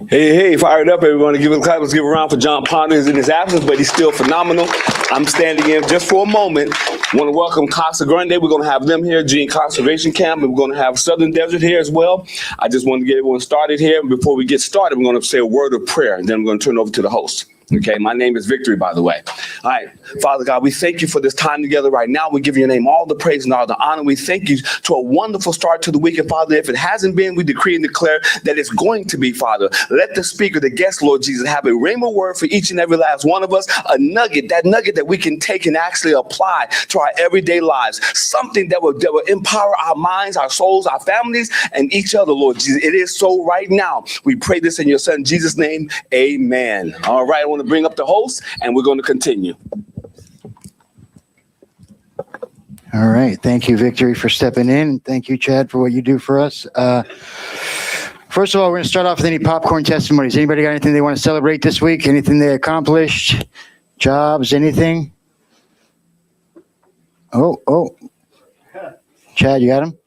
Hey, fired up, everyone. Give a clap. Let's give a round for John Ponder in his absence, but he's still phenomenal. I'm standing in just for a moment. Want to welcome Casa Grande. We're going to have them here, Gene Conservation Camp, and we're going to have Southern Desert here as well. I just want to get everyone started here. Before we get started, we're going to say a word of prayer, and then we're going to turn it over to the host. Okay, my name is Victory, by the way. All right, Father God, we thank you for this time together right now. We give your name all the praise and all the honor. We thank you to a wonderful start to the week. And Father, if it hasn't been, we decree and declare that it's going to be, Father. Let the speaker, the guest, Lord Jesus, have a rhema word for each and every last one of us, a nugget that we can take and actually apply to our everyday lives, something that will empower our minds, our souls, our families, and each other, Lord Jesus. It is so right now. We pray this in your son, Jesus' name, amen. All right, I want to bring up the host, and we're going to continue. All right. Thank you, Victory, for stepping in. Thank you, Chad, for what you do for us. First of all, we're going to start off with any popcorn testimonies. Anybody got anything they want to celebrate this week? Anything they accomplished? Jobs? Anything? Oh. Chad, you got him?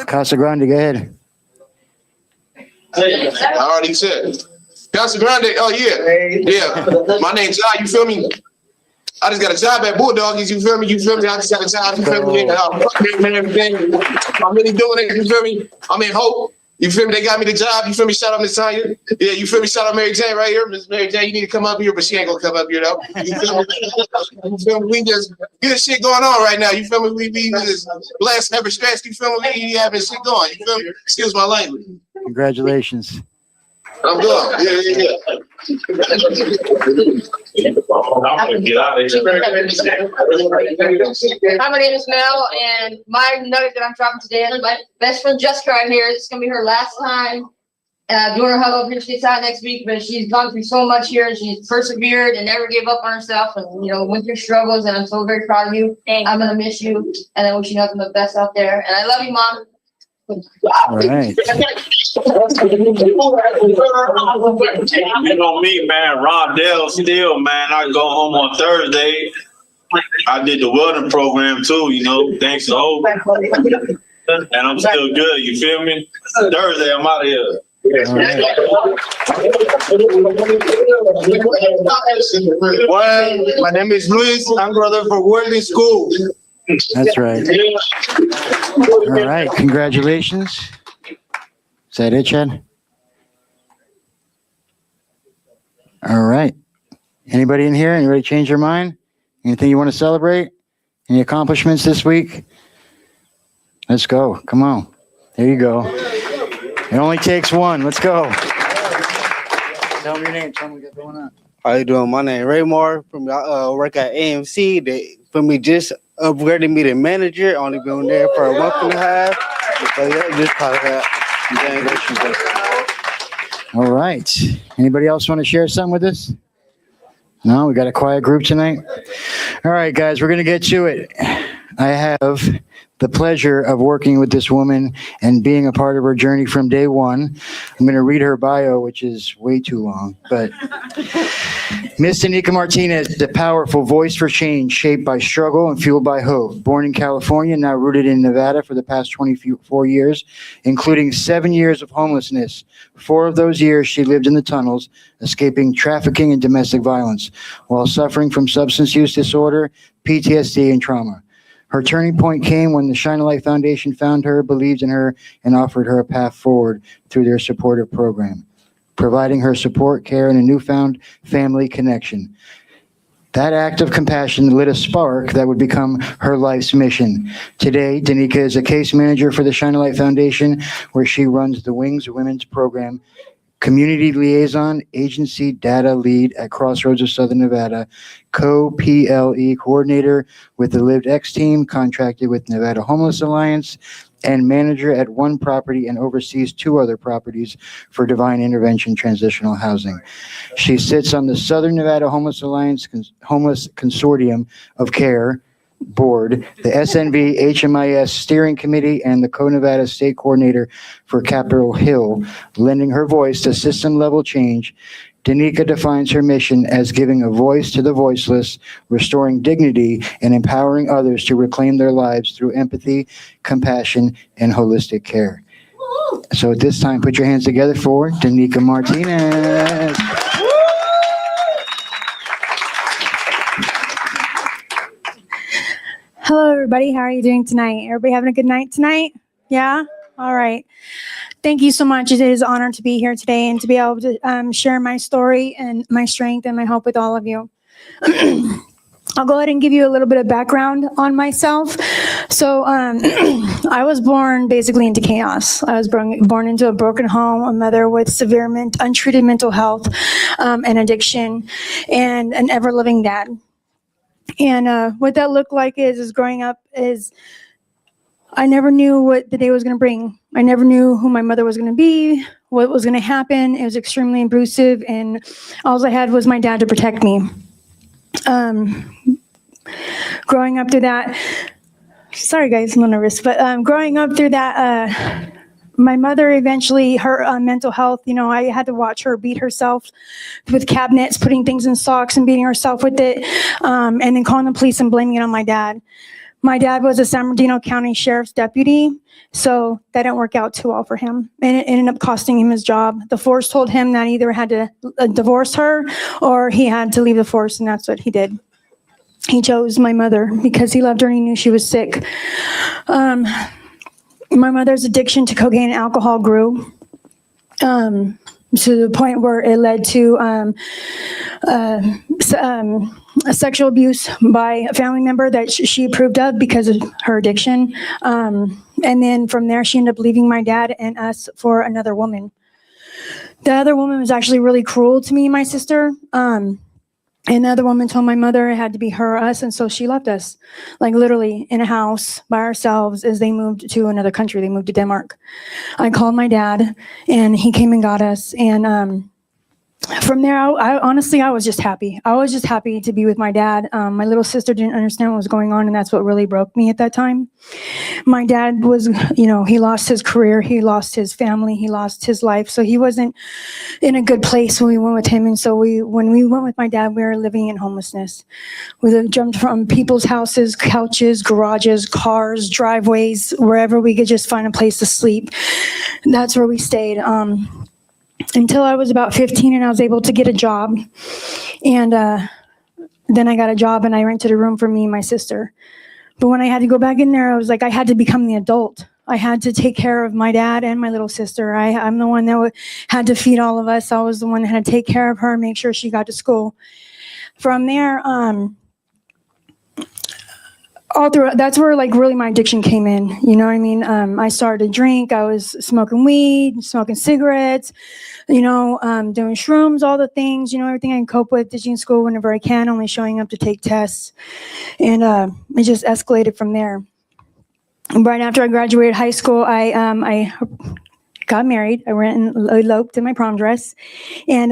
Casa Grande, go ahead. I already said. Casa Grande, oh yeah. My name's John, you feel me? I just got a job at Bulldogs, you feel me? I just got a job, you feel me? Everything. I'm really doing it, you feel me? I'm in hope. You feel me? They got me the job. You feel me? Shout out Miss Tanya. Yeah, you feel me? Shout out Mary Jane right here. Miss Mary Jane, you need to come up here, but she ain't gonna come up here though. You feel me? You feel me? We just good shit going on right now. You feel me? We be just blessed, never stressed. You feel me? We having shit going. You feel me? Excuse my language. Congratulations. I'm good. Yeah. Hi, my name is Mel, and my nugget that I'm dropping today is my best friend Jessica right here. It's gonna be her last time doing her Huddle. She gets out next week, but she's gone through so much here, and she's persevered and never gave up on herself, and went through struggles. And I'm so very proud of you. I'm gonna miss you, and I wish you nothing but the best out there. And I love you, Mom. All right. You know me, man. Rob Dell still, man. I go home on Thursday. I did the welding program too, thanks to Hope. And I'm still good, you feel me? Thursday, I'm out of here. Well, my name is Luis. I'm brother for welding school. That's right. All right. Congratulations. Is that it, Chad? All right. Anybody in here? Anybody change your mind? Anything you want to celebrate? Any accomplishments this week? Let's go. Come on. There you go. It only takes one. Let's go. Tell me your name. Tell me what you got going on. How you doing? My name is Raymar. From work at AMC. They just upgraded me to manager. Only been there for a month and a half. So yeah, just probably All right. Anybody else want to share something with us? No, we got a quiet group tonight. All right, guys, we're going to get to it. I have the pleasure of working with this woman and being a part of her journey from day one. I'm going to read her bio, which is way too long, but Miss Danica Martinez is a powerful voice for change, shaped by struggle and fueled by hope. Born in California, now rooted in Nevada for the past 24 years, including 7 years of homelessness. 4 of those years, she lived in the tunnels, escaping trafficking and domestic violence, while suffering from substance use disorder, PTSD, and trauma. Her turning point came when the Shine a Light Foundation found her, believed in her, and offered her a path forward through their supportive program, providing her support, care, and a newfound family connection. That act of compassion lit a spark that would become her life's mission. Today, Danica is a case manager for the Shine a Light Foundation, where she runs the Wings Women's Program, Community Liaison, Agency Data Lead at Crossroads of Southern Nevada, Co-PLE Coordinator with the Lived X team, contracted with Nevada Homeless Alliance, and manager at one property and oversees 2 other properties for Divine Intervention Transitional Housing. She sits on the Southern Nevada Homeless Alliance Homeless Consortium of Care Board, the SNV HMIS Steering Committee, and the Co-Nevada State Coordinator for Capitol Hill, lending her voice to system-level change. Danica defines her mission as giving a voice to the voiceless, restoring dignity, and empowering others to reclaim their lives through empathy, compassion, and holistic care. So at this time, put your hands together for Danica Martinez. Hello, everybody. How are you doing tonight? Everybody having a good night tonight? Yeah? All right. Thank you so much. It is an honor to be here today and to be able to share my story and my strength and my hope with all of you. I'll go ahead and give you a little bit of background on myself. So I was born basically into chaos. I was born into a broken home, a mother with severe untreated mental health and addiction, and an ever-living dad. And what that looked like is growing up is I never knew what the day was going to bring. I never knew who my mother was going to be, what was going to happen. It was extremely abusive, and all I had was my dad to protect me. Growing up through that, sorry guys, I'm a little nervous, but growing up through that, my mother eventually, her mental health, I had to watch her beat herself with cabinets, putting things in socks and beating herself with it, and then calling the police and blaming it on my dad. My dad was a San Bernardino County Sheriff's deputy, so that didn't work out too well for him, and it ended up costing him his job. The force told him that he either had to divorce her or he had to leave the force, and that's what he did. He chose my mother because he loved her and he knew she was sick. My mother's addiction to cocaine and alcohol grew to the point where it led to sexual abuse by a family member that she approved of because of her addiction. And then from there, she ended up leaving my dad and us for another woman. The other woman was actually really cruel to me and my sister. Another woman told my mother it had to be her or us, and so she left us, like literally in a house by ourselves as they moved to another country. They moved to Denmark. I called my dad, and he came and got us, and from there, I honestly, I was just happy. I was just happy to be with my dad. My little sister didn't understand what was going on, and that's what really broke me at that time. My dad was, he lost his career, he lost his family, he lost his life, so he wasn't in a good place when we went with him. And so when we went with my dad, we were living in homelessness. We jumped from people's houses, couches, garages, cars, driveways, wherever we could just find a place to sleep. That's where we stayed. Until I was about 15 and I was able to get a job. And then I got a job and I rented a room for me and my sister. But when I had to go back in there, I was like, I had to become the adult. I had to take care of my dad and my little sister. I'm the one that had to feed all of us. I was the one that had to take care of her, make sure she got to school. From there, all through, that's where like really my addiction came in. You know what I mean? I started to drink. I was smoking weed, smoking cigarettes, doing shrooms, all the things, everything I can cope with, teaching school whenever I can, only showing up to take tests. And it just escalated from there. And right after I graduated high school, I got married. I went and eloped in my prom dress. And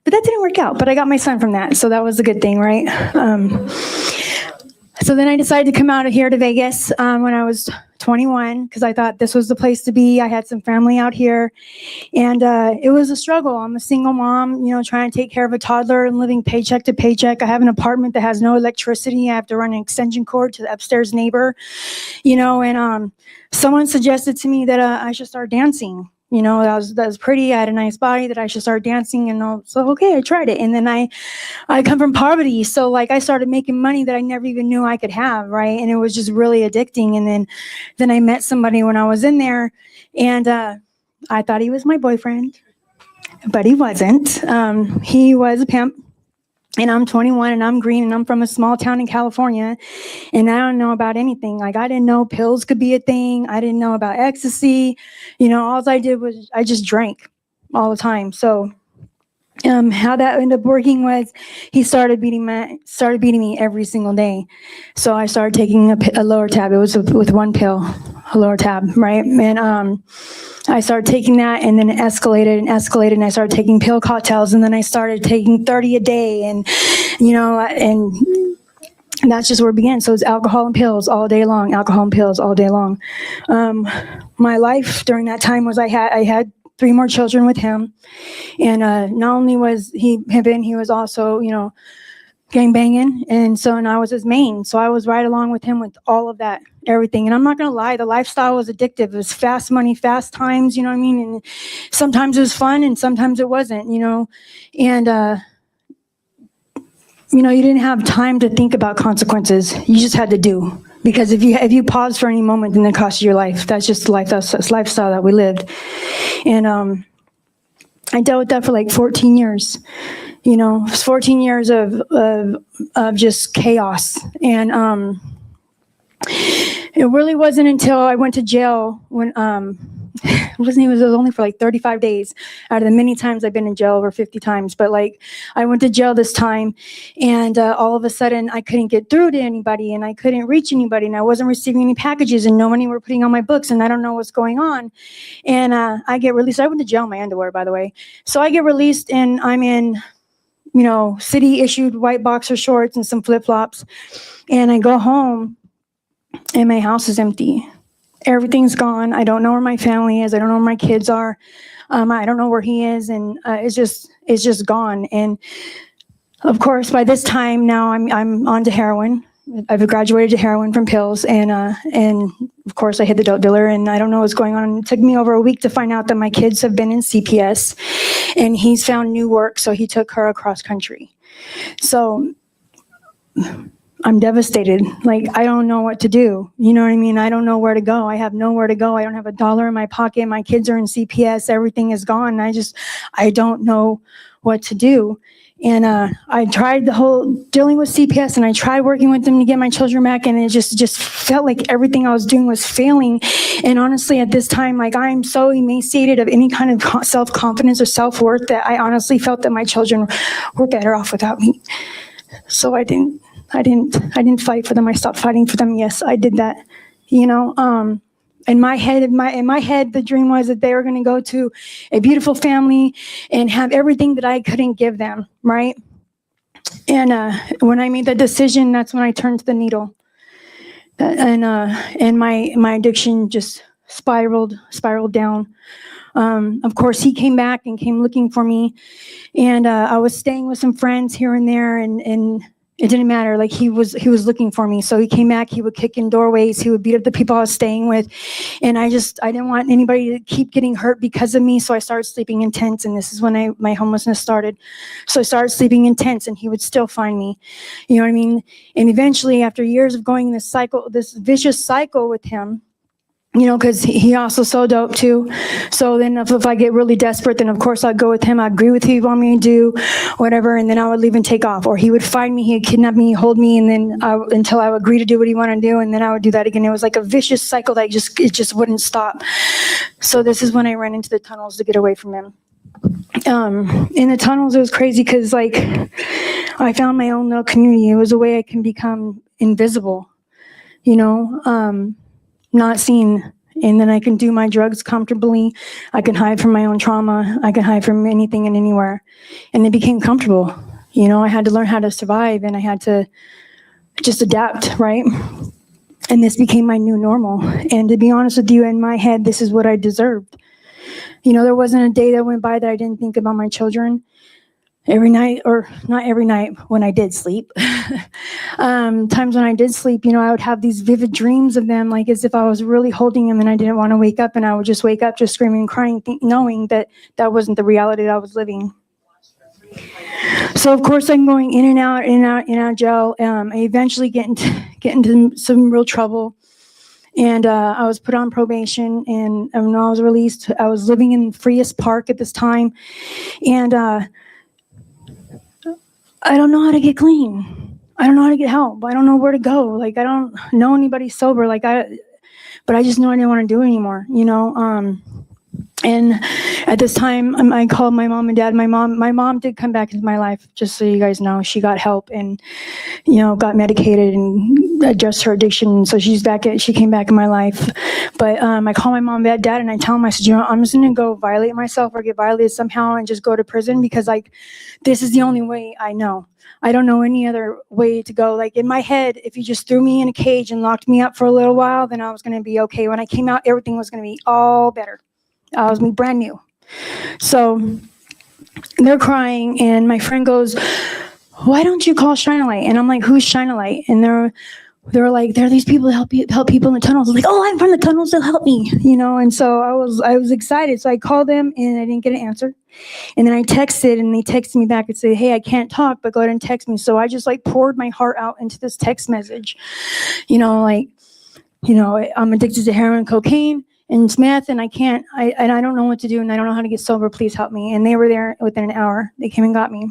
but that didn't work out. But I got my son from that. So that was a good thing, right? So then I decided to come out of here to Vegas when I was 21 because I thought this was the place to be. I had some family out here, and it was a struggle. I'm a single mom, trying to take care of a toddler and living paycheck to paycheck. I have an apartment that has no electricity. I have to run an extension cord to the upstairs neighbor, and someone suggested to me that I should start dancing. That was pretty. I had a nice body that I should start dancing. And so, okay, I tried it. And then I come from poverty. So like I started making money that I never even knew I could have. Right. And it was just really addicting. And then I met somebody when I was in there and I thought he was my boyfriend, but he wasn't. He was a pimp. And I'm 21 and I'm green and I'm from a small town in California and I don't know about anything. Like I didn't know pills could be a thing. I didn't know about ecstasy. All I did was I just drank all the time. So how that ended up working was he started beating me every single day. So I started taking a lower tab. It was with one pill, a lower tab, right? And I started taking that and then it escalated and I started taking pill cocktails and then I started taking 30 a day and that's just where it began. So it's alcohol and pills all day long, alcohol and pills all day long. My life during that time was I had 3 more children with him. And not only was he pimping, he was also, gang banging. And I was his main. So I was right along with him with all of that, everything. And I'm not going to lie, the lifestyle was addictive. It was fast money, fast times, you know what I mean? And sometimes it was fun and sometimes it wasn't, And, you didn't have time to think about consequences. You just had to do. Because if you pause for any moment, then it costs you your life. That's just the life, that's lifestyle that we lived. And I dealt with that for like 14 years. It was 14 years of just chaos. And it really wasn't until I went to jail when it was only for like 35 days out of the many times I've been in jail, over 50 times. But like I went to jail this time, and all of a sudden I couldn't get through to anybody, and I couldn't reach anybody, and I wasn't receiving any packages, and no money were putting on my books, and I don't know what's going on. And I get released. I went to jail in my underwear, by the way. So I get released, and I'm in, city issued white boxer shorts and some flip flops, and I go home, and my house is empty. Everything's gone. I don't know where my family is. I don't know where my kids are. I don't know where he is, and it's just gone. And of course, by this time now, I'm on to heroin. I've graduated to heroin from pills, and of course, I hit the dope dealer, and I don't know what's going on. It took me over a week to find out that my kids have been in CPS, and he's found new work, so he took her across country. So I'm devastated. Like, I don't know what to do. You know what I mean? I don't know where to go. I have nowhere to go. I don't have a dollar in my pocket. My kids are in CPS. Everything is gone. I don't know what to do. And I tried the whole dealing with CPS, and I tried working with them to get my children back, and it just felt like everything I was doing was failing. And honestly, at this time, like, I'm so emaciated of any kind of self-confidence or self-worth that I honestly felt that my children were better off without me. So I didn't fight for them. I stopped fighting for them. Yes, I did that. In my head, the dream was that they were going to go to a beautiful family and have everything that I couldn't give them, right? And when I made that decision, that's when I turned to the needle. And my addiction just spiraled down. Of course, he came back and came looking for me, and I was staying with some friends here and there, and it didn't matter. Like, he was looking for me. So he came back, he would kick in doorways, he would beat up the people I was staying with. And I didn't want anybody to keep getting hurt because of me. So I started sleeping in tents, and this is when my homelessness started. So I started sleeping in tents, and he would still find me. You know what I mean? And eventually, after years of going in this vicious cycle with him, because he also sold dope too. So then if I get really desperate, then of course I'd go with him. I'd agree with who he wanted me to do, whatever, and then I would leave and take off. Or he would find me, he'd kidnap me, hold me, and then until I would agree to do what he wanted to do, and then I would do that again. It was like a vicious cycle that it just wouldn't stop. So this is when I ran into the tunnels to get away from him. In the tunnels, it was crazy because, like, I found my own little community. It was a way I can become invisible, not seen, and then I can do my drugs comfortably. I can hide from my own trauma. I can hide from anything and anywhere, and it became comfortable. I had to learn how to survive, and I had to just adapt, right? And this became my new normal. And to be honest with you, in my head, this is what I deserved. There wasn't a day that went by that I didn't think about my children. Every night, or not every night, when I did sleep. Times when I did sleep, I would have these vivid dreams of them, like as if I was really holding them, and I didn't want to wake up, and I would just wake up just screaming and crying, knowing that that wasn't the reality that I was living. So of course I'm going in and out of jail. I eventually get into some real trouble. And I was put on probation, and when I was released, I was living in Freest Park at this time. And I don't know how to get clean. I don't know how to get help. I don't know where to go. Like, I don't know anybody sober. But I just know I didn't want to do it anymore, And at this time, I called my mom and dad. My mom did come back into my life, just so you guys know. She got help and, got medicated and addressed her addiction. So she came back in my life. But I call my mom and dad, and I tell them, I said, I'm just going to go violate myself or get violated somehow and just go to prison, because, this is the only way I know. I don't know any other way to go. Like, in my head, if you just threw me in a cage and locked me up for a little while, then I was going to be okay. When I came out, everything was going to be all better. I was brand new. So they're crying, and my friend goes, why don't you call Shine a Light? And I'm like, who's Shine a Light? And they're like, there are these people that help people in the tunnels. I was like, oh, I'm from the tunnels, they'll help me, And so I was excited. So I called them and I didn't get an answer. And then I texted and they texted me back and said, hey, I can't talk, but go ahead and text me. So I just like poured my heart out into this text message, I'm addicted to heroin and cocaine and it's meth and I don't know what to do and I don't know how to get sober. Please help me. And they were there within an hour. They came and got me.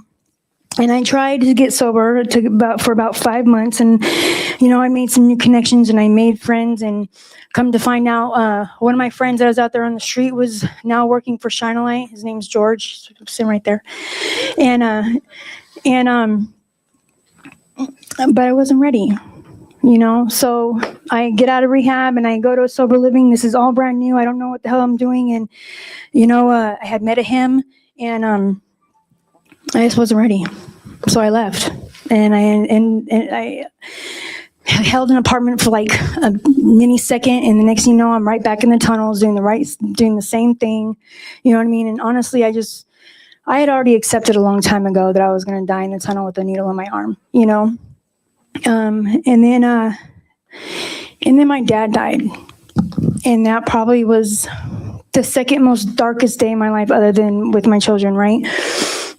And I tried to get sober for about 5 months. And, I made some new connections and I made friends. And come to find out, one of my friends that was out there on the street was now working for Shine a Light. His name's George, sitting right there. But I wasn't ready, So I get out of rehab and I go to a sober living. This is all brand new. I don't know what the hell I'm doing. And, I had met him and, I just wasn't ready. So I left and I held an apartment for like a mini second. And the next thing you know, I'm right back in the tunnels doing the same thing. You know what I mean? And honestly, I had already accepted a long time ago that I was going to die in the tunnel with a needle in my arm, and then my dad died. And that probably was the second most darkest day in my life other than with my children, right?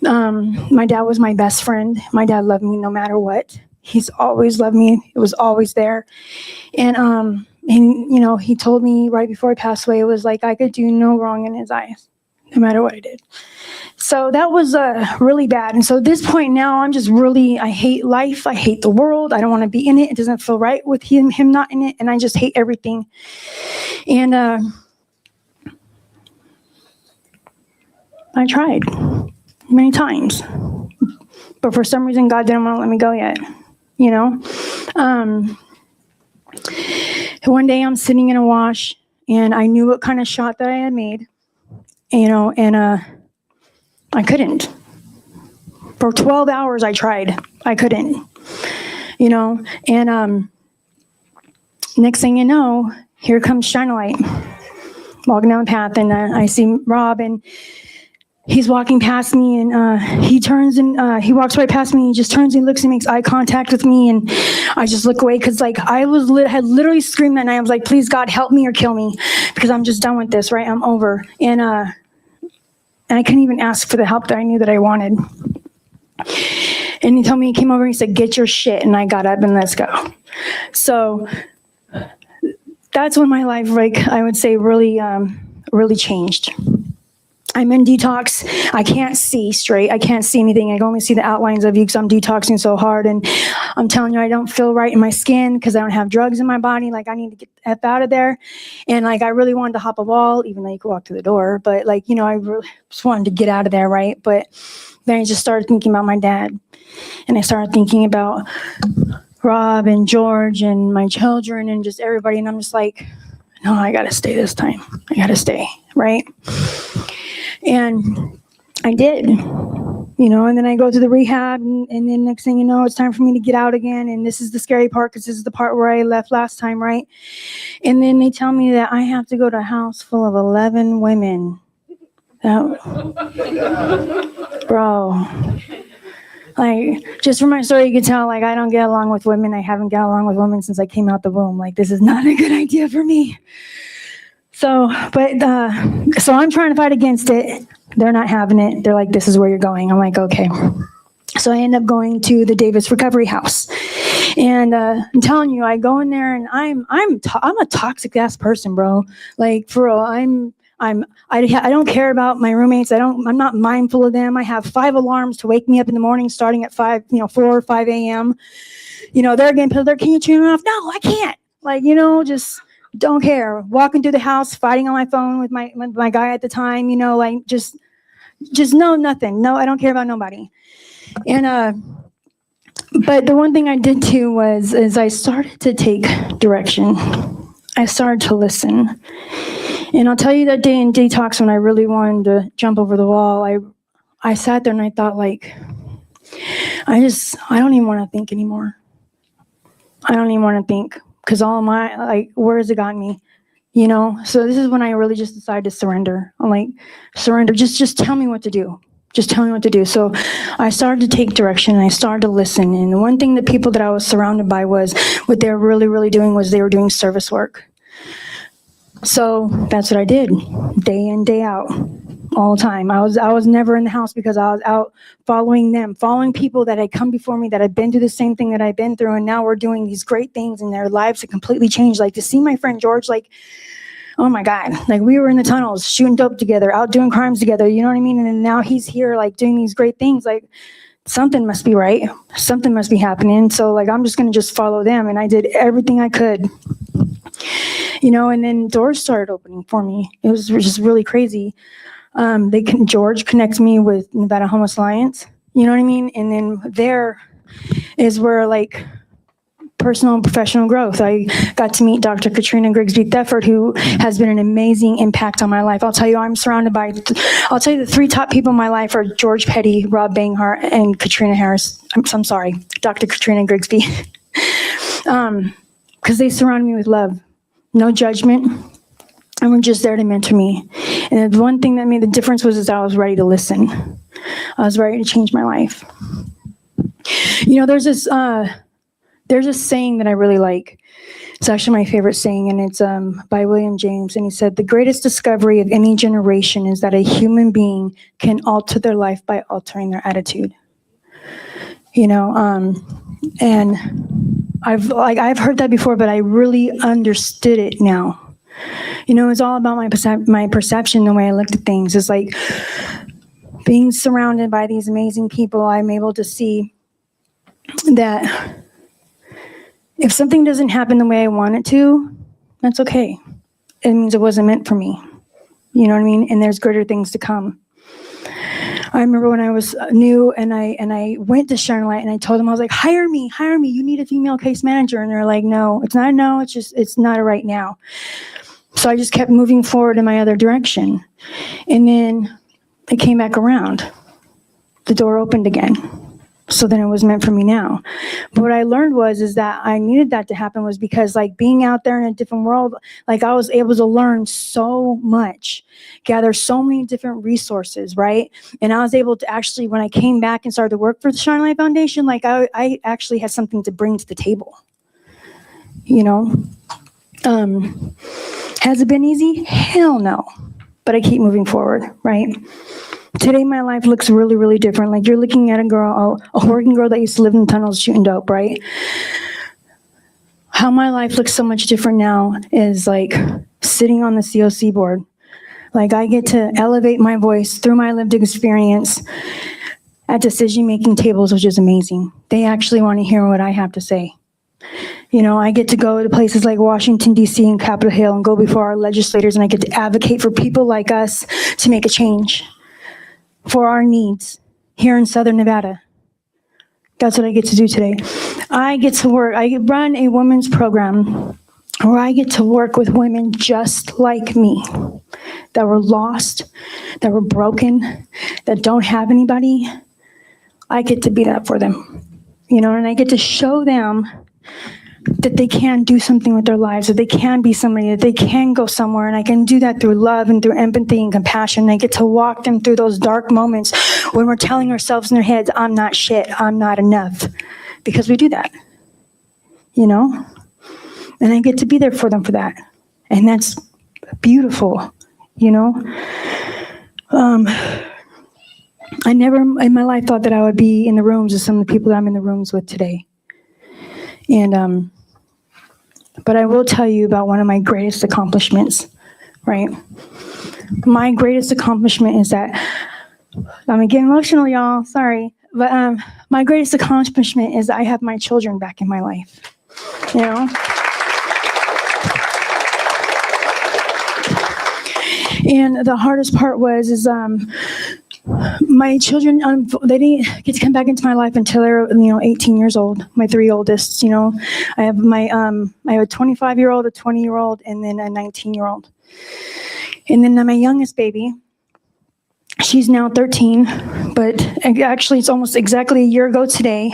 My dad was my best friend. My dad loved me no matter what. He's always loved me. It was always there. And he told me right before he passed away, it was like I could do no wrong in his eyes, no matter what I did. So that was really bad. And so at this point now, I'm just I hate life. I hate the world. I don't want to be in it. It doesn't feel right with him not in it. And I just hate everything. And I tried many times, but for some reason, God didn't want to let me go yet, One day I'm sitting in a wash and I knew what kind of shot that I had made, and I couldn't. For 12 hours I tried. I couldn't, and next thing you know, here comes Shine a Light walking down the path, and I see Rob, and he's walking past me, and he turns and he walks right past me. He just turns and looks and makes eye contact with me, and I just look away because like I had literally screamed that night. I was like, "Please God, help me or kill me," because I'm just done with this. Right? I'm over, and I couldn't even ask for the help that I knew that I wanted. And he told me, he came over and he said, "Get your shit," and I got up and let's go. So that's when my life, like I would say, really changed. I'm in detox. I can't see straight. I can't see anything. I can only see the outlines of you because I'm detoxing so hard. And I'm telling you, I don't feel right in my skin because I don't have drugs in my body. Like I need to get the F out of there. And like I really wanted to hop a wall, even though you could walk to the door. But like, I really just wanted to get out of there, right? But then I just started thinking about my dad. And I started thinking about Rob and George and my children and just everybody. And I'm just like, no, I got to stay this time. I got to stay, right? And I did, and then I go to the rehab and then next thing you know, it's time for me to get out again. And this is the scary part because this is the part where I left last time, right? And then they tell me that I have to go to a house full of 11 women. Bro, like just from my story, you can tell like I don't get along with women. I haven't got along with women since I came out the womb. Like this is not a good idea for me. So I'm trying to fight against it. They're not having it. They're like, this is where you're going. I'm like, okay. So I end up going to the Davis Recovery House. And I'm telling you, I go in there and I'm a toxic ass person, bro. Like for real, I don't care about my roommates. I'm not mindful of them. I have 5 alarms to wake me up in the morning, starting at 4 or 5 a.m. They're getting pilled. Can you turn it off? No, I can't. Like, just don't care. Walking through the house, fighting on my phone with my guy at the time, like just no, nothing. No, I don't care about nobody. And, but the one thing I did too is I started to take direction. I started to listen. And I'll tell you that day in detox when I really wanted to jump over the wall, I sat there and I thought like, I don't even want to think anymore. I don't even want to think because where has it gotten me? So this is when I really just decided to surrender. I'm like, surrender, just tell me what to do. just tell me what to do. So I started to take direction and I started to listen. And one thing the people that I was surrounded by was what they were really, really doing was they were doing service work. So that's what I did, day in, day out, all the time. I was never in the house because I was out following them, following people that had come before me, that had been through the same thing that I've been through, and now we're doing these great things and their lives have completely changed. Like to see my friend George, like, oh my God, like we were in the tunnels shooting dope together, out doing crimes together, you know what I mean? And then now he's here like doing these great things. Like something must be right. Something must be happening. So like, I'm just going to just follow them. And I did everything I could, you know, and then doors started opening for me. It was just really crazy. George connects me with Nevada Homeless Alliance, you know what I mean? And then there is where like personal and professional growth. I got to meet Dr. Katrina Grigsby Thetford, who has been an amazing impact on my life. I'll tell you, the three top people in my life are George Petty, Rob Banghart, and Katrina Harris. I'm sorry, Dr. Katrina Grigsby. Because they surround me with love, no judgment, and were just there to mentor me. And the one thing that made the difference was I was ready to listen. I was ready to change my life. You know, there's a saying that I really like. It's actually my favorite saying, and it's by William James. And he said, the greatest discovery of any generation is that a human being can alter their life by altering their attitude. You know, and I've heard that before, but I really understood it now. You know, it's all about my perception, the way I looked at things. It's like being surrounded by these amazing people, I'm able to see that if something doesn't happen the way I want it to, that's okay. It means it wasn't meant for me. You know what I mean? And there's greater things to come. I remember when I was new and I went to Shine Light and I told them, I was like, hire me. You need a female case manager. And they're like, no, it's not a no. It's not a right now. So I just kept moving forward in my other direction. And then it came back around. The door opened again. So then it was meant for me now. But what I learned is that I needed that to happen was because like being out there in a different world, like I was able to learn so much, gather so many different resources, right? And I was able to actually, when I came back and started to work for the Shine Light Foundation, like I actually had something to bring to the table, you know? Has it been easy? Hell no. But I keep moving forward, right? Today, my life looks really, really different. Like you're looking at a working girl that used to live in tunnels shooting dope, right? How my life looks so much different now is like sitting on the COC board. Like I get to elevate my voice through my lived experience at decision-making tables, which is amazing. They actually want to hear what I have to say. You know, I get to go to places like Washington, D.C. and Capitol Hill and go before our legislators, and I get to advocate for people like us to make a change for our needs here in Southern Nevada. That's what I get to do today. I run a women's program where I get to work with women just like me, that were lost, that were broken, that don't have anybody. I get to be that for them, you know, and I get to show them that they can do something with their lives, that they can be somebody, that they can go somewhere. And I can do that through love and through empathy and compassion. And I get to walk them through those dark moments when we're telling ourselves in our heads, I'm not shit, I'm not enough. Because we do that, you know? And I get to be there for them for that. And that's beautiful, you know? I never in my life thought that I would be in the rooms with some of the people that I'm in the rooms with today. And, but I will tell you about one of my greatest accomplishments, right? My greatest accomplishment is that, I'm getting emotional, y'all, sorry. But my greatest accomplishment is that I have my children back in my life, you know? And the hardest part is my children, they didn't get to come back into my life until they were, 18 years old. My three oldest, I have I have a 25-year-old, a 20-year-old, and then a 19-year-old. And then my youngest baby, She's now 13, but actually it's almost exactly a year ago today.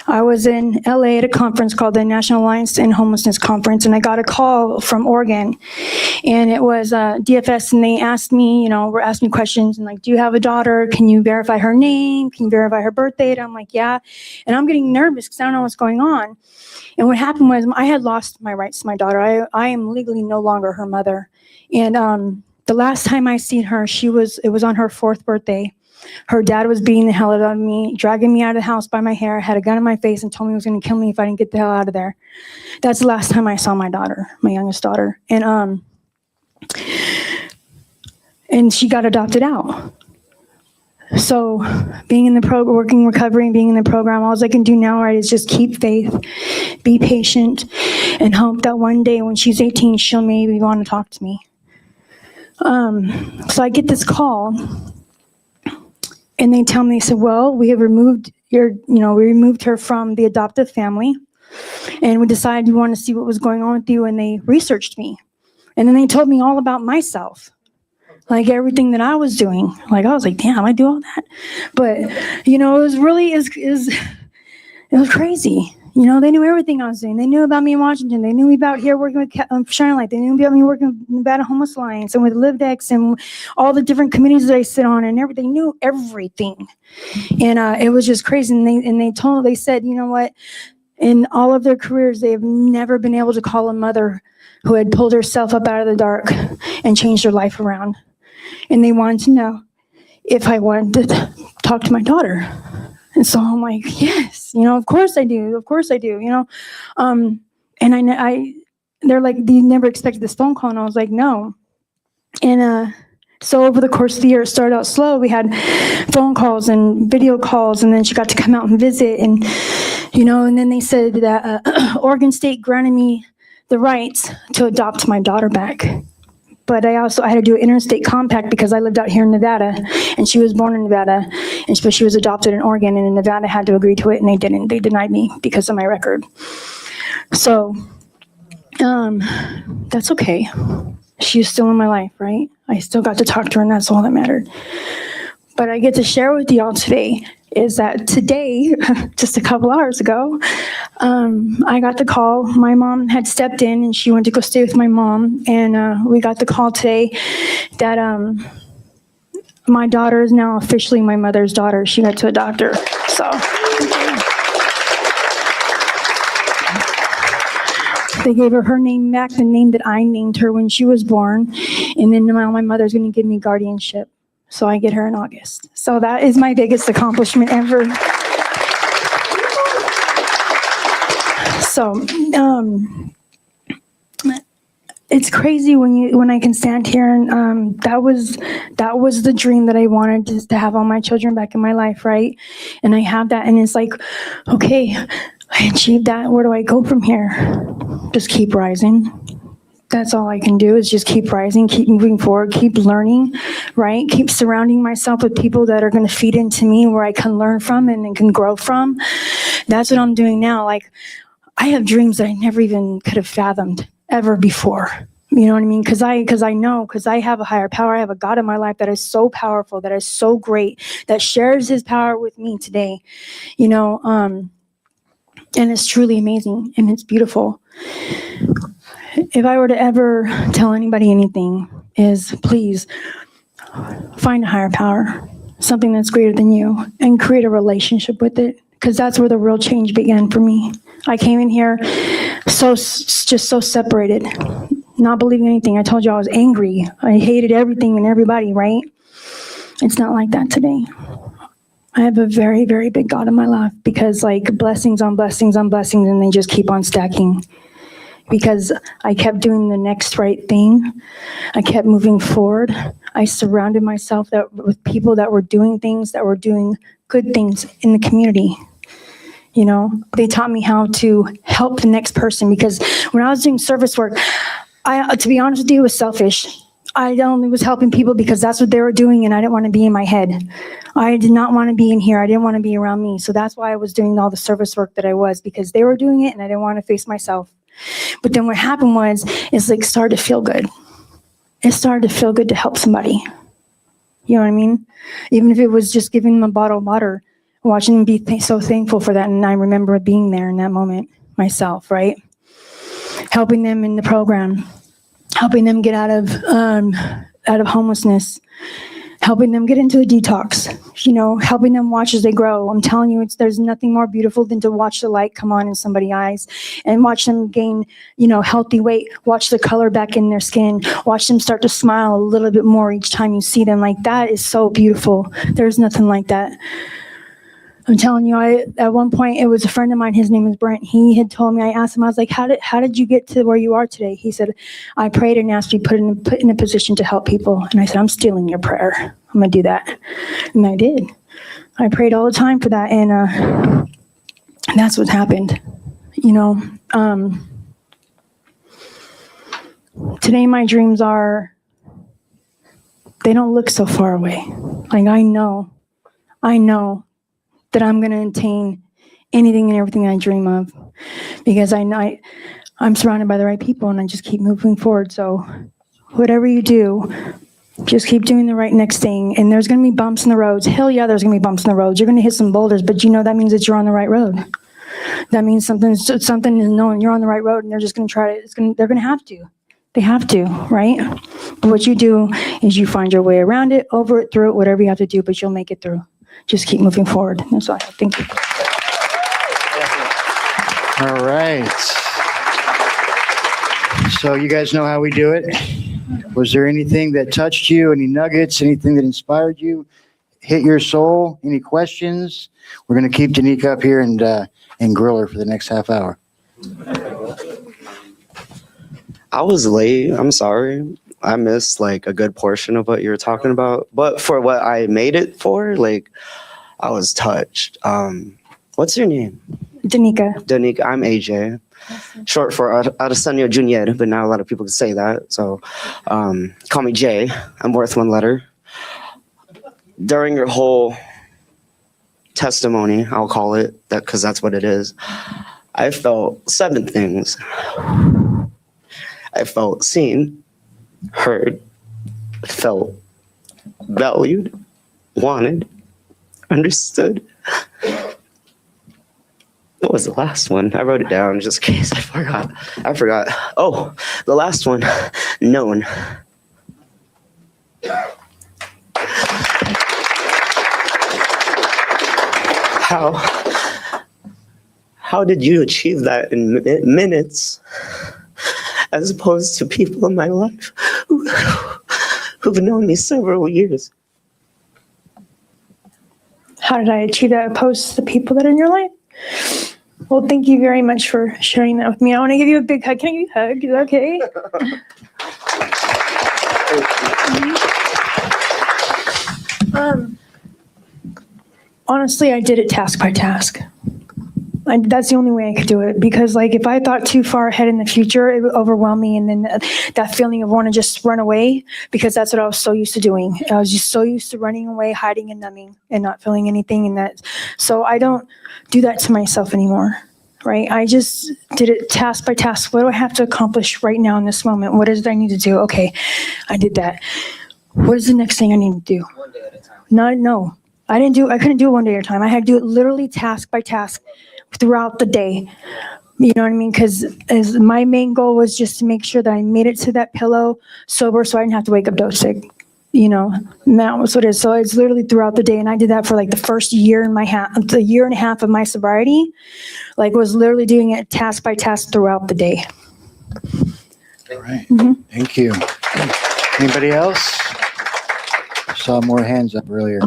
I was in LA at a conference called the National Alliance to End Homelessness Conference, and I got a call from Oregon, and it was DFS, and they asked me, were asking me questions, and like, do you have a daughter? Can you verify her name? Can you verify her birth date? I'm like, yeah, and I'm getting nervous because I don't know what's going on. And what happened was I had lost my rights to my daughter. I am legally no longer her mother, and the last time I seen her, it was on her 4th birthday. Her dad was beating the hell out of me, dragging me out of the house by my hair, had a gun in my face, and told me he was going to kill me if I didn't get the hell out of there. That's the last time I saw my daughter, my youngest daughter. And she got adopted out. So being in the working recovery and being in the program, all I can do now, right, is just keep faith, be patient, and hope that one day when she's 18, she'll maybe want to talk to me. So I get this call, and they tell me, they said, well, we have removed we removed her from the adoptive family, and we decided we want to see what was going on with you, and they researched me. And then they told me all about myself, like everything that I was doing. Like, I was like, damn, I do all that. But, it was really, it was crazy. They knew everything I was doing. They knew about me in Washington. They knew me about here working with Shining Light. They knew about me working with Nevada Homeless Alliance and with LiveDex and all the different committees that I sit on and everything. They knew everything. And it was just crazy. And they said, you know what? In all of their careers, they have never been able to call a mother who had pulled herself up out of the dark and changed her life around. And they wanted to know if I wanted to talk to my daughter. And so I'm like, yes, of course I do. Of course I do, And they're like, you never expected this phone call. And I was like, no. And so over the course of the year, it started out slow. We had phone calls and video calls, and then she got to come out and visit. And, and then they said that Oregon State granted me the rights to adopt my daughter back. But I had to do an interstate compact because I lived out here in Nevada, and she was born in Nevada, but she was adopted in Oregon, and Nevada had to agree to it, and they didn't. They denied me because of my record. So, that's okay. She's still in my life, right? I still got to talk to her, and that's all that mattered. But I get to share with y'all today is that today, just a couple hours ago, I got the call. My mom had stepped in, and she went to go stay with my mom. And we got the call today that my daughter is now officially my mother's daughter. She got to adopt her. So they gave her name back, the name that I named her when she was born. And then now my mother's going to give me guardianship. So I get her in August. So that is my biggest accomplishment ever. So it's crazy when I can stand here and that was the dream that I wanted to have all my children back in my life, right? And I have that, and it's like, okay, I achieved that. Where do I go from here? Just keep rising. That's all I can do is just keep rising, keep moving forward, keep learning, right? Keep surrounding myself with people that are going to feed into me where I can learn from and can grow from. That's what I'm doing now. Like, I have dreams that I never even could have fathomed ever before. You know what I mean? Because I have a higher power. I have a God in my life that is so powerful, that is so great, that shares his power with me today, and it's truly amazing and it's beautiful. If I were to ever tell anybody anything, is please find a higher power, something that's greater than you, and create a relationship with it, because that's where the real change began for me. I came in here so separated, not believing anything. I told you I was angry. I hated everything and everybody, right? It's not like that today. I have a very, very big God in my life, because like blessings on blessings on blessings, and they just keep on stacking. Because I kept doing the next right thing. I kept moving forward. I surrounded myself with people that were doing things, that were doing good things in the community. They taught me how to help the next person, because when I was doing service work, to be honest with you, it was selfish. I only was helping people because that's what they were doing, and I didn't want to be in my head. I did not want to be in here. I didn't want to be around me. So that's why I was doing all the service work that I was, because they were doing it and I didn't want to face myself. But then what happened was, it's like started to feel good. It started to feel good to help somebody. You know what I mean? Even if it was just giving them a bottle of water, watching them be so thankful for that. And I remember being there in that moment myself, right? Helping them in the program, helping them get out of homelessness, helping them get into a detox, helping them watch as they grow. I'm telling you, there's nothing more beautiful than to watch the light come on in somebody's eyes and watch them gain, healthy weight, watch the color back in their skin, watch them start to smile a little bit more each time you see them. Like, that is so beautiful. There's nothing like that. I'm telling you, at one point, it was a friend of mine, his name is Brent. He had told me, I asked him, I was like, how did you get to where you are today? He said, I prayed and asked to be put in a position to help people. And I said, I'm stealing your prayer. I'm going to do that. And I did. I prayed all the time for that. And that's what happened. Today, my dreams they don't look so far away. Like, I know that I'm going to attain anything and everything I dream of, because I know I'm surrounded by the right people, and I just keep moving forward. So whatever you do, just keep doing the right next thing. And there's going to be bumps in the roads. Hell yeah, there's going to be bumps in the roads. You're going to hit some boulders, but that means that you're on the right road. That means something is knowing you're on the right road, and they're just going to try to, they're going to have to. They have to, right? But what you do is you find your way around it, over it, through it, whatever you have to do, but you'll make it through. Just keep moving forward. That's all I have. Thank you. All right. So you guys know how we do it. Was there anything that touched you? Any nuggets? Anything that inspired you? Hit your soul? Any questions? We're going to keep Danica up here and grill her for the next half hour. I was late. I'm sorry. I missed a good portion of what you were talking about. But for what I made it for, I was touched. What's your name? Danica. Danica. I'm AJ. Short for Arsenio Junior, but not a lot of people can say that. So call me Jay. I'm worth one letter. During your whole testimony, I'll call it that because that's what it is, I felt 7 things. I felt seen, heard, felt valued, wanted, understood. What was the last one? I wrote it down just in case I forgot. Oh, the last one, known. How did you achieve that in minutes, as opposed to people in my life who've known me several years? How did I achieve that opposed to the people that are in your life? Well, thank you very much for sharing that with me. I want to give you a big hug. Can I give you a hug? Is that okay? Honestly, I did it task by task. That's the only way I could do it, because if I thought too far ahead in the future, it would overwhelm me, and then that feeling of wanting to just run away, because that's what I was so used to doing. I was just so used to running away, hiding and numbing, and not feeling anything. So I don't do that to myself anymore, right? I just did it task by task. What do I have to accomplish right now in this moment? What is it I need to do? Okay, I did that. What is the next thing I need to do? One day at a time. No. I couldn't do it one day at a time. I had to do it literally task by task throughout the day. You know what I mean? Because as my main goal was just to make sure that I made it to that pillow sober, so I didn't have to wake up dose sick. And that was what it is. So it's literally throughout the day, and I did that for the first year and a half of my sobriety. Was literally doing it task by task throughout the day. All right. Thank you. Anybody else? Saw more hands up earlier.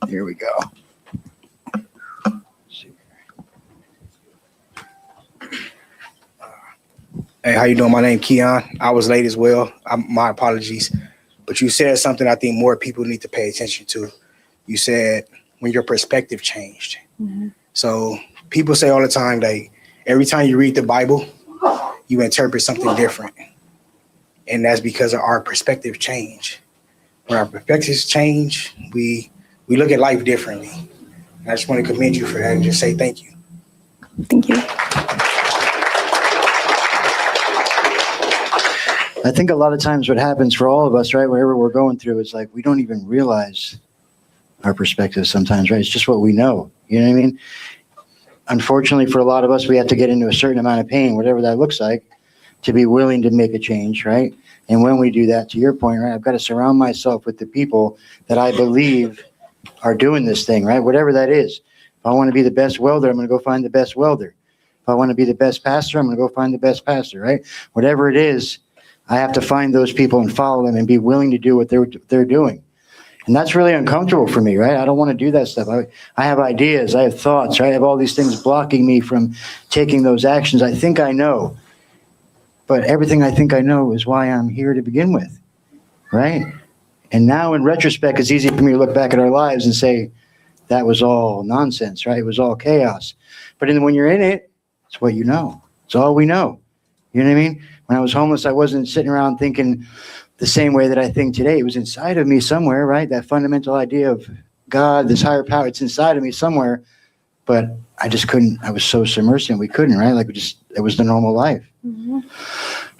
Here we go. Hey, how you doing? My name Keon. I was late as well. My apologies. But you said something I think more people need to pay attention to. You said when your perspective changed. Mm-hmm. So people say all the time, every time you read the Bible, you interpret something different. And that's because of our perspective change. When our perspectives change, we look at life differently. And I just want to commend you for that and just say thank you. Thank you. I think a lot of times what happens for all of us, right, whatever we're going through, is like we don't even realize our perspective sometimes, right? It's just what we know. You know what I mean? Unfortunately, for a lot of us, we have to get into a certain amount of pain, whatever that looks like, to be willing to make a change, right? And when we do that, to your point, right, I've got to surround myself with the people that I believe are doing this thing, right? Whatever that is. If I want to be the best welder, I'm going to go find the best welder. If I want to be the best pastor, I'm going to go find the best pastor, right? Whatever it is, I have to find those people and follow them and be willing to do what they're doing. And that's really uncomfortable for me, right? I don't want to do that stuff. I have ideas, I have thoughts, right? I have all these things blocking me from taking those actions. I think I know, but everything I think I know is why I'm here to begin with, right? And now in retrospect, it's easy for me to look back at our lives and say, that was all nonsense, right? It was all chaos. But when you're in it, it's what you know. It's all we know. You know what I mean? When I was homeless, I wasn't sitting around thinking the same way that I think today. It was inside of me somewhere, right? That fundamental idea of God, this higher power, it's inside of me somewhere. But I just couldn't, I was so submersed in, we couldn't, right? Like it was the normal life. Mm-hmm.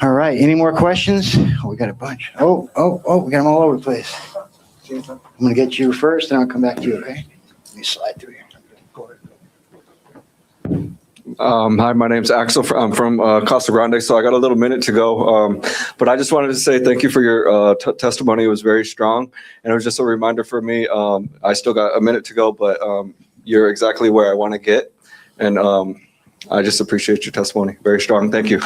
All right, any more questions? Oh, we got a bunch. Oh, we got them all over the place. I'm going to get you first, and I'll come back to you, okay? Let me slide through here. Hi, my name's Axel. I'm from Casa Grande, so I got a little minute to go. But I just wanted to say thank you for your testimony. It was very strong, and it was just a reminder for me. I still got a minute to go, but you're exactly where I want to get, and I just appreciate your testimony. Very strong. Thank you.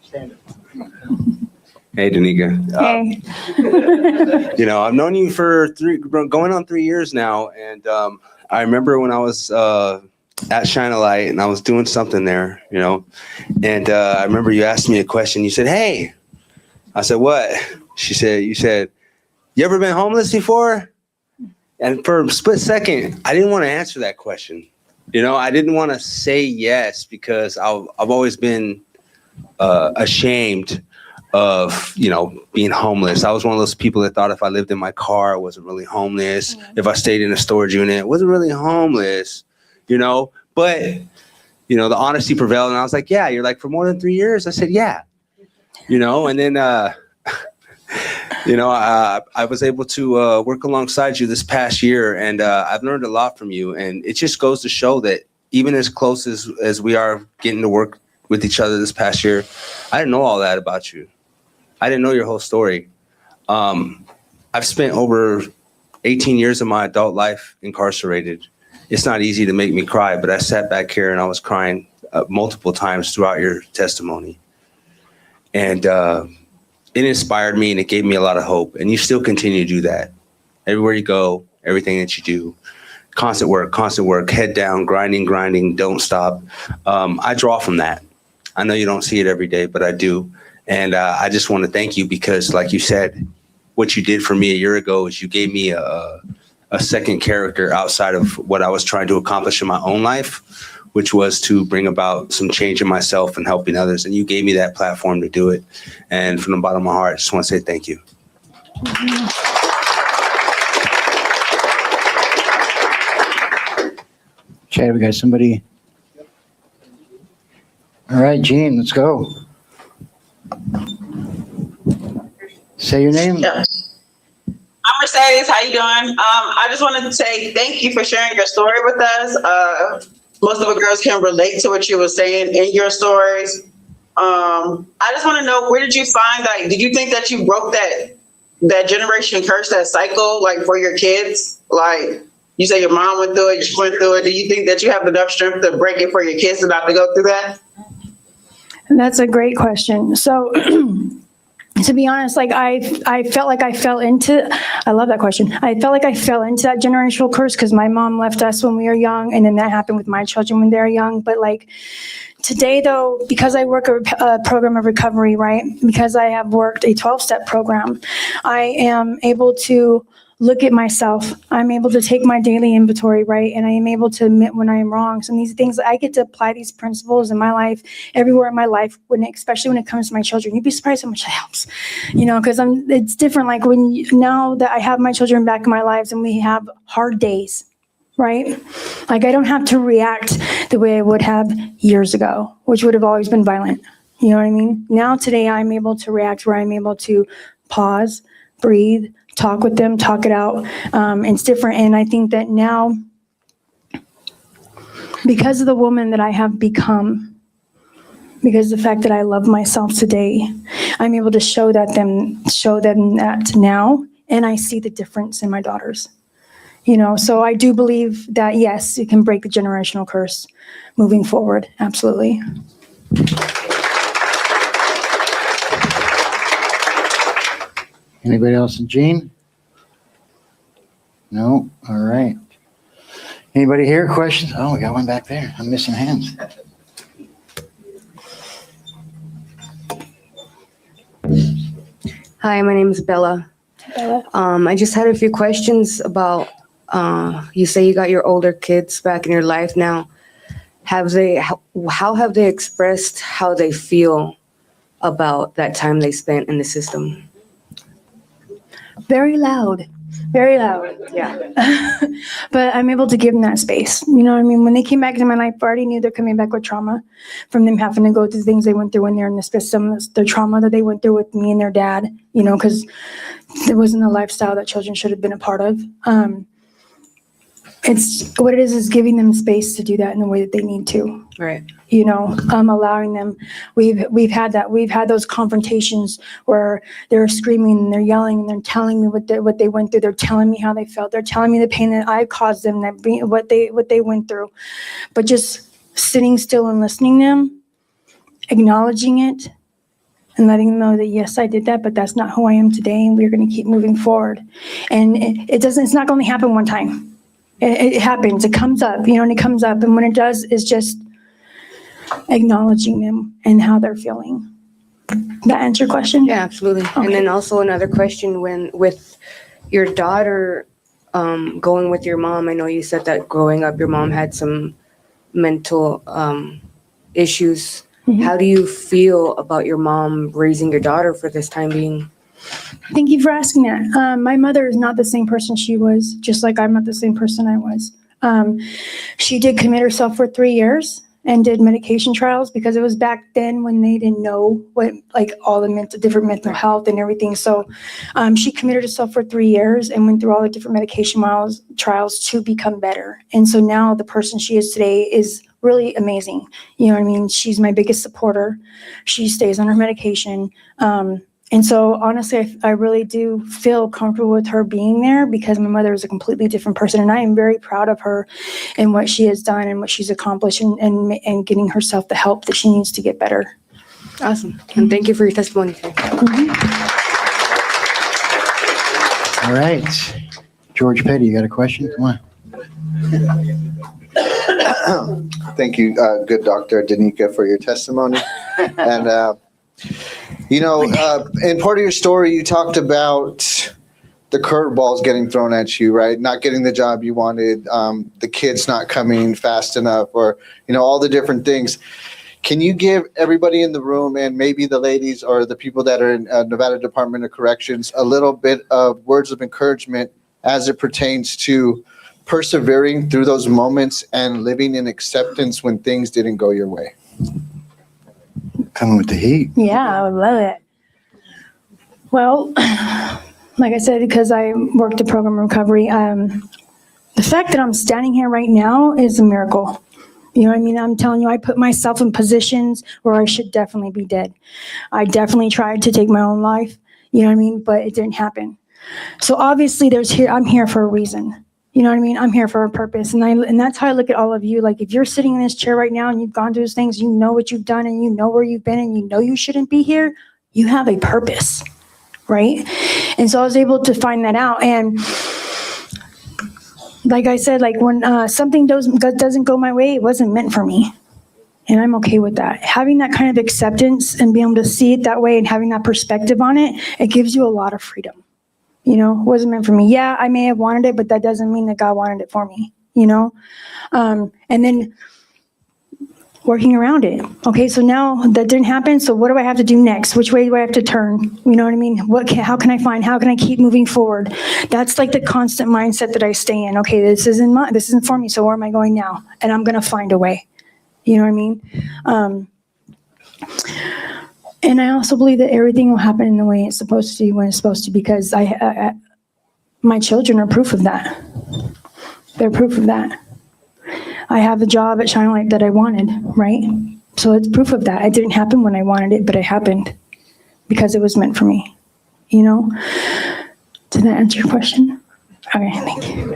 Stand up. Hey, Danica. Hey. I've known you for going on 3 years now. And I remember when I was at Shine a Light and I was doing something there, and I remember you asked me a question. You said, hey, I said, what? You said, you ever been homeless before? And for a split second, I didn't want to answer that question. I didn't want to say yes because I've always been ashamed of being homeless. I was one of those people that thought if I lived in my car, I wasn't really homeless. If I stayed in a storage unit, I wasn't really homeless, but the honesty prevailed, and I was like, yeah. You're like, for more than 3 years? I said, yeah. And then I was able to work alongside you this past year, and I've learned a lot from you. And it just goes to show that even as close as we are getting to work with each other this past year, I didn't know all that about you. I didn't know your whole story. I've spent over 18 years of my adult life incarcerated. It's not easy to make me cry, but I sat back here and I was crying multiple times throughout your testimony. And it inspired me and it gave me a lot of hope. And you still continue to do that. Everywhere you go, everything that you do, constant work, head down, grinding, don't stop. I draw from that. I know you don't see it every day, but I do. And I just want to thank you because, like you said, what you did for me a year ago is you gave me a second character outside of what I was trying to accomplish in my own life, which was to bring about some change in myself and helping others. And you gave me that platform to do it. And from the bottom of my heart, I just want to say thank you. Chad, we got somebody. All right, Gene, let's go. Say your name. Yeah. I'm Mercedes. How you doing? I just wanted to say thank you for sharing your story with us. Most of the girls can relate to what you were saying in your stories. I just want to know, where did you find that? Did you think that you broke that generation curse, that cycle, like for your kids? Like you say your mom went through it, you went through it. Do you think that you have enough strength to break it for your kids and not to go through that? That's a great question. So to be honest, like I felt like I fell into, I love that question. I felt like I fell into that generational curse because my mom left us when we were young, and then that happened with my children when they were young. But like today though, because I work a program of recovery, right? Because I have worked a 12-step program, I am able to look at myself. I'm able to take my daily inventory, right? And I am able to admit when I am wrong. So these things, I get to apply these principles in my life, everywhere in my life, especially when it comes to my children. You'd be surprised how much it helps, because it's different. Like now that I have my children back in my lives and we have hard days, right? Like I don't have to react the way I would have years ago, which would have always been violent. You know what I mean? Now today I'm able to react where I'm able to pause, breathe, talk with them, talk it out. It's different. And I think that now, because of the woman that I have become, because of the fact that I love myself today, I'm able to show them that now, and I see the difference in my daughters. You know, so I do believe that yes, it can break the generational curse moving forward. Absolutely. Anybody else? Gene? No? All right. Anybody here? Questions? Oh, we got one back there. I'm missing hands. Hi, my name is Bella. Bella. I just had a few questions about, you say you got your older kids back in your life now. How have they expressed how they feel about that time they spent in the system? Very loud. Very loud. Yeah. But I'm able to give them that space. You know what I mean? When they came back into my life, I already knew they're coming back with trauma from them having to go through things they went through when they're in the system, the trauma that they went through with me and their dad, you know, because it wasn't a lifestyle that children should have been a part of. It's what it is giving them space to do that in the way that they need to. Right. You know, allowing them. We've had that. We've had those confrontations where they're screaming and they're yelling and they're telling me what they went through. They're telling me how they felt. They're telling me the pain that I caused them, what they went through. But just sitting still and listening to them, acknowledging it, and letting them know that yes, I did that, but that's not who I am today, and we're going to keep moving forward. And it's not going to happen one time. It happens. It comes up, you know, and it comes up, and when it does, it's just acknowledging them and how they're feeling. That answer your question? Yeah, absolutely. Okay. And then also another question, when with your daughter going with your mom, I know you said that growing up your mom had some mental issues. Mhm. How do you feel about your mom raising your daughter for this time being? Thank you for asking that. My mother is not the same person she was, just like I'm not the same person I was. She did commit herself for 3 years and did medication trials because it was back then when they didn't know what, like all the different mental health and everything. So she committed herself for 3 years and went through all the different medication trials to become better. And so now the person she is today is really amazing. You know what I mean? She's my biggest supporter. She stays on her medication. And so honestly, I really do feel comfortable with her being there because my mother is a completely different person. And I am very proud of her and what she has done and what she's accomplished and getting herself the help that she needs to get better. Awesome. And thank you for your testimony today. All right. George Petty, you got a question? Come on. Thank you, good Dr. Danica, for your testimony. And, you know, in part of your story, you talked about the curveballs getting thrown at you, right? Not getting the job you wanted, the kids not coming fast enough, or, you know, all the different things. Can you give everybody in the room and maybe the ladies or the people that are in Nevada Department of Corrections a little bit of words of encouragement as it pertains to persevering through those moments and living in acceptance when things didn't go your way? Coming with the heat. Yeah, I would love it. Well, like I said, because I worked at program recovery, the fact that I'm standing here right now is a miracle. You know what I mean? I'm telling you, I put myself in positions where I should definitely be dead. I definitely tried to take my own life, you know what I mean? But it didn't happen. So obviously I'm here for a reason. You know what I mean? I'm here for a purpose. And that's how I look at all of you. Like if you're sitting in this chair right now and you've gone through those things, you know what you've done and you know where you've been and you know you shouldn't be here, you have a purpose, right? And so I was able to find that out. And like I said, like when something doesn't go my way, it wasn't meant for me. And I'm okay with that. Having that kind of acceptance and being able to see it that way and having that perspective on it, it gives you a lot of freedom. You know, it wasn't meant for me. Yeah, I may have wanted it, but that doesn't mean that God wanted it for me, you know? And then working around it. Okay, so now that didn't happen, so what do I have to do next? Which way do I have to turn? You know what I mean? How can I keep moving forward? That's like the constant mindset that I stay in. Okay, this isn't for me, so where am I going now? And I'm gonna find a way. You know what I mean? And I also believe that everything will happen in the way it's supposed to, when it's supposed to, because my children are proof of that. They're proof of that. I have the job at Shining Light that I wanted, right? So it's proof of that. It didn't happen when I wanted it, but it happened because it was meant for me, you know? Did that answer your question? Okay, thank you.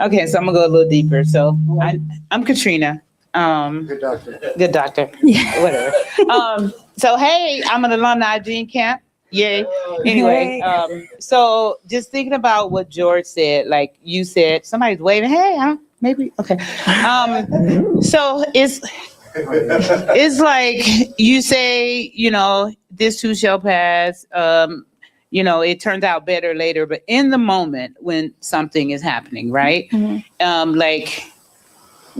Okay, so I'm gonna go a little deeper. So I'm Katrina. Good doctor. Good doctor. Yeah. Whatever. So hey, I'm an alumni of Gene Camp. Yay. Anyway, so just thinking about what George said, like you said, somebody's waving. Hey, huh? Maybe okay. So it's like you say, you know, this too shall pass. You know, it turns out better later, but in the moment when something is happening, right? Mm-hmm. Like,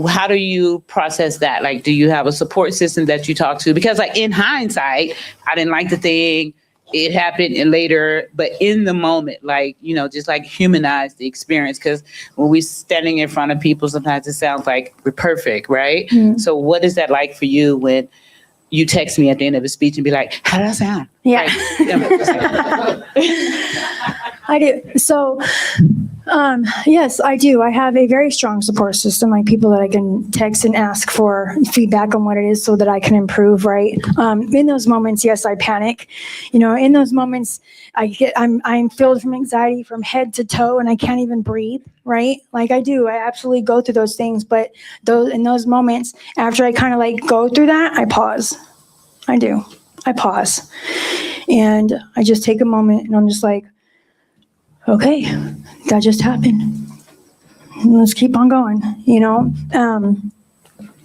how do you process that? Like, do you have a support system that you talk to? Because like in hindsight, I didn't like the thing. It happened and later, but in the moment, like, you know, just like humanize the experience. Because when we're standing in front of people, sometimes it sounds like we're perfect, right? Mm. So what is that like for you when you text me at the end of a speech and be like, how did that sound? Yeah. I do. So, yes, I do. I have a very strong support system, like people that I can text and ask for feedback on what it is so that I can improve, right? In those moments, yes, I panic. You know, in those moments, I'm filled from anxiety from head to toe and I can't even breathe, right? Like I do. I absolutely go through those things, but in those moments, after I kind of like go through that, I pause. I do. I pause. And I just take a moment and I'm just like, okay, that just happened. Let's keep on going, you know?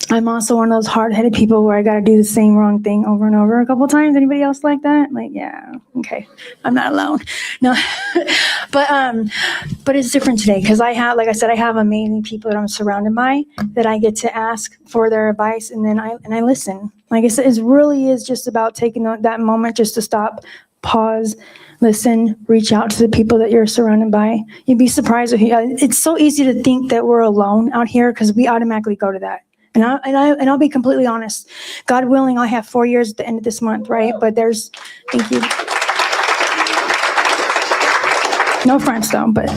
I'm also one of those hard-headed people where I got to do the same wrong thing over and over a couple times. Anybody else like that? Like, yeah, okay. I'm not alone. No, but it's different today because I have, like I said, I have amazing people that I'm surrounded by that I get to ask for their advice, and then I listen. Like I said, it really is just about taking that moment just to stop, pause, listen, reach out to the people that you're surrounded by. You'd be surprised. It's so easy to think that we're alone out here because we automatically go to that. And I'll be completely honest. God willing, I'll have 4 years at the end of this month, right? But thank you. No friends though, but,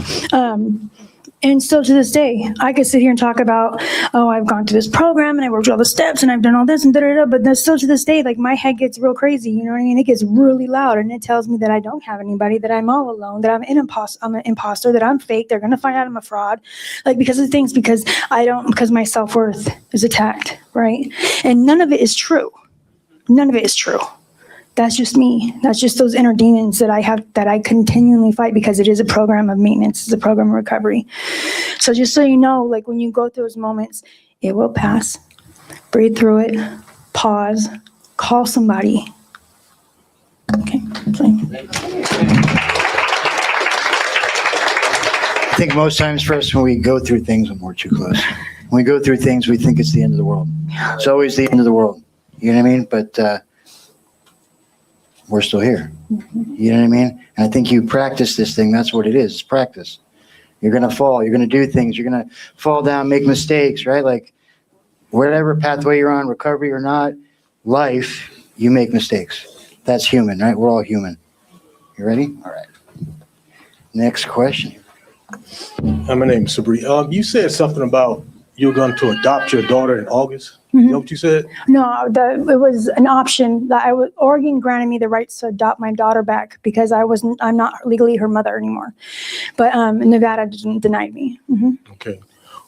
and still to this day, I could sit here and talk about, oh, I've gone through this program and I worked all the steps and I've done all this and da-da-da, but there's still to this day, like my head gets real crazy, you know what I mean? It gets really loud and it tells me that I don't have anybody, that I'm all alone, that I'm an imposter, that I'm fake, they're gonna find out I'm a fraud, like because of things, because my self-worth is attacked, right? And none of it is true. None of it is true. That's just me. That's just those inner demons that I have, that I continually fight because it is a program of maintenance. It's a program of recovery. So just so you know, like when you go through those moments, it will pass. Breathe through it. Pause. Call somebody. Okay. I think most times for us when we go through things, we're too close. When we go through things, we think it's the end of the world. It's always the end of the world. You know what I mean? But we're still here. You know what I mean? And I think you practice this thing. That's what it is. It's practice. You're going to fall. You're going to do things. You're going to fall down, make mistakes, right? Like whatever pathway you're on, recovery or not, life, you make mistakes. That's human, right? We're all human. You ready? All right. Next question. My name is Sabri. You said something about you're going to adopt your daughter in August. Mm-hmm. You know what you said? No, it was an option that Oregon granted me the rights to adopt my daughter back because I'm not legally her mother anymore. But Nevada denied me. Mm-hmm. Okay.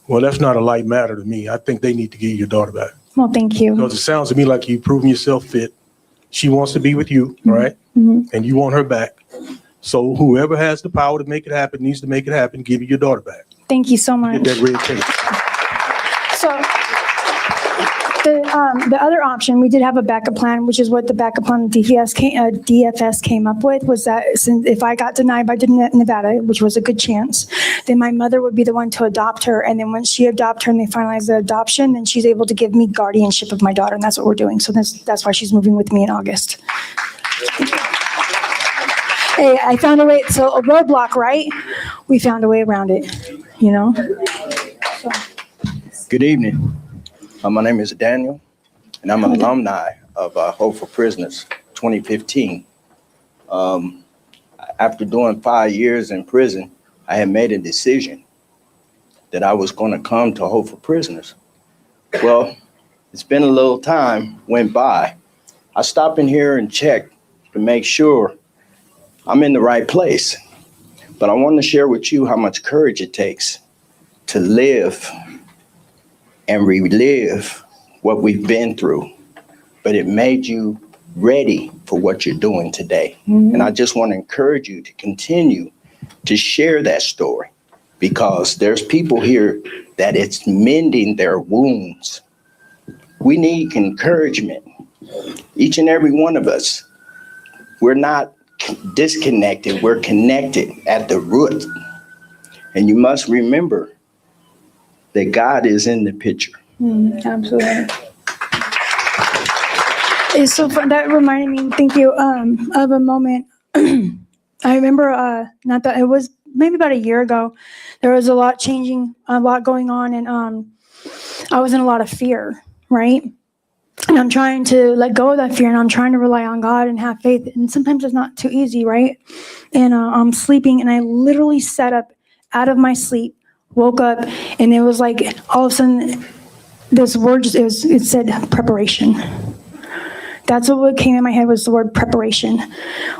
Well, that's not a light matter to me. I think they need to give you your daughter back. Well, thank you. Because it sounds to me like you've proven yourself fit. She wants to be with you, Mm-hmm. right? Mm-hmm. And you want her back. So whoever has the power to make it happen needs to make it happen. Give you your daughter back. Thank you so much. Get that red tape. The other option, we did have a backup plan, which is what the backup plan DFS came up with, was that since if I got denied by Nevada, which was a good chance, then my mother would be the one to adopt her. And then once she adopts her and they finalize the adoption, then she's able to give me guardianship of my daughter. And that's what we're doing. So that's why she's moving with me in August. Hey, I found a way. So a roadblock, right? We found a way around it, you know? So. Good evening. My name is Daniel, and I'm an alumni of Hope for Prisoners 2015. After doing 5 years in prison, I had made a decision that I was going to come to Hope for Prisoners. Well, it's been a little time went by. I stopped in here and checked to make sure I'm in the right place. But I want to share with you how much courage it takes to live and relive what we've been through, but it made you ready for what you're doing today. Mm-hmm. And I just want to encourage you to continue to share that story, because there's people here that it's mending their wounds. We need encouragement. Each and every one of us, we're not disconnected, we're connected at the root. And you must remember that God is in the picture. Absolutely. It's so fun. That reminded me, thank you, of a moment. I remember, not that it was maybe about a year ago, there was a lot changing, a lot going on, and I was in a lot of fear, right? And I'm trying to let go of that fear, and I'm trying to rely on God and have faith. And sometimes it's not too easy, right? And I'm sleeping, and I literally sat up out of my sleep, woke up, and it was like all of a sudden this word it said preparation. That's what came in my head, was the word preparation.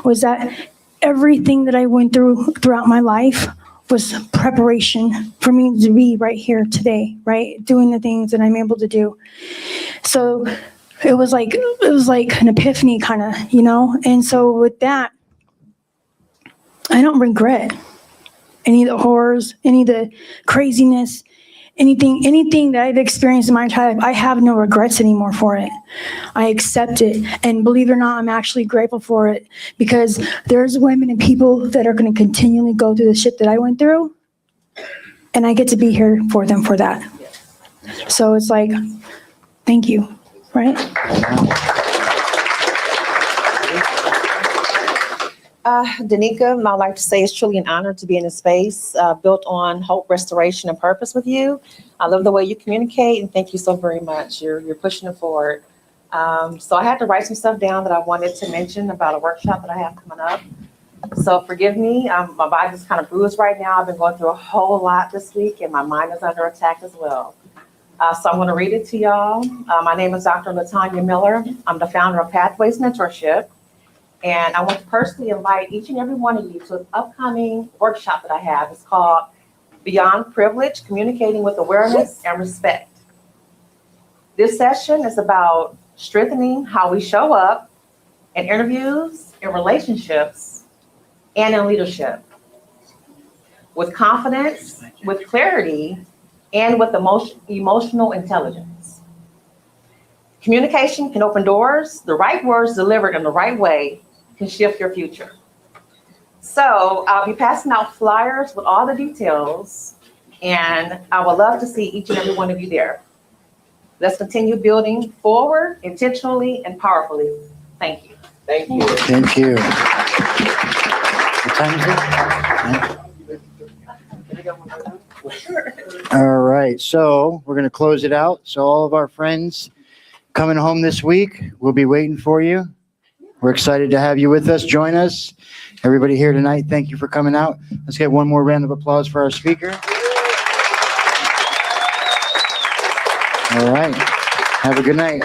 Was that everything that I went throughout my life was preparation for me to be right here today, right? Doing the things that I'm able to do. So it was like an epiphany kind of, you know? And so with that, I don't regret any of the horrors, any of the craziness, anything that I've experienced in my entire life. I have no regrets anymore for it. I accept it. And believe it or not, I'm actually grateful for it, because there's women and people that are going to continually go through the shit that I went through. And I get to be here for them for that. So it's like, thank you, right? Danica, I'd like to say it's truly an honor to be in a space built on hope, restoration, and purpose with you. I love the way you communicate, and thank you so very much. You're pushing it forward. So I had to write some stuff down that I wanted to mention about a workshop that I have coming up. So forgive me, my body's kind of bruised right now. I've been going through a whole lot this week, and my mind is under attack as well. So I'm going to read it to y'all. My name is Dr. LaTanya Miller. I'm the founder of Pathways Mentorship. And I want to personally invite each and every one of you to an upcoming workshop that I have. It's called Beyond Privilege, Communicating with Awareness and Respect. This session is about strengthening how we show up in interviews, in relationships, and in leadership. With confidence, with clarity, and with emotional intelligence. Communication can open doors. The right words delivered in the right way can shift your future. So I'll be passing out flyers with all the details, and I would love to see each and every one of you there. Let's continue building forward intentionally and powerfully. Thank you. Thank you. Thank you. What time is it? All right, so we're going to close it out. So all of our friends coming home this week, we'll be waiting for you. We're excited to have you with us. Join us. Everybody here tonight, thank you for coming out. Let's get one more round of applause for our speaker. All right. Have a good night.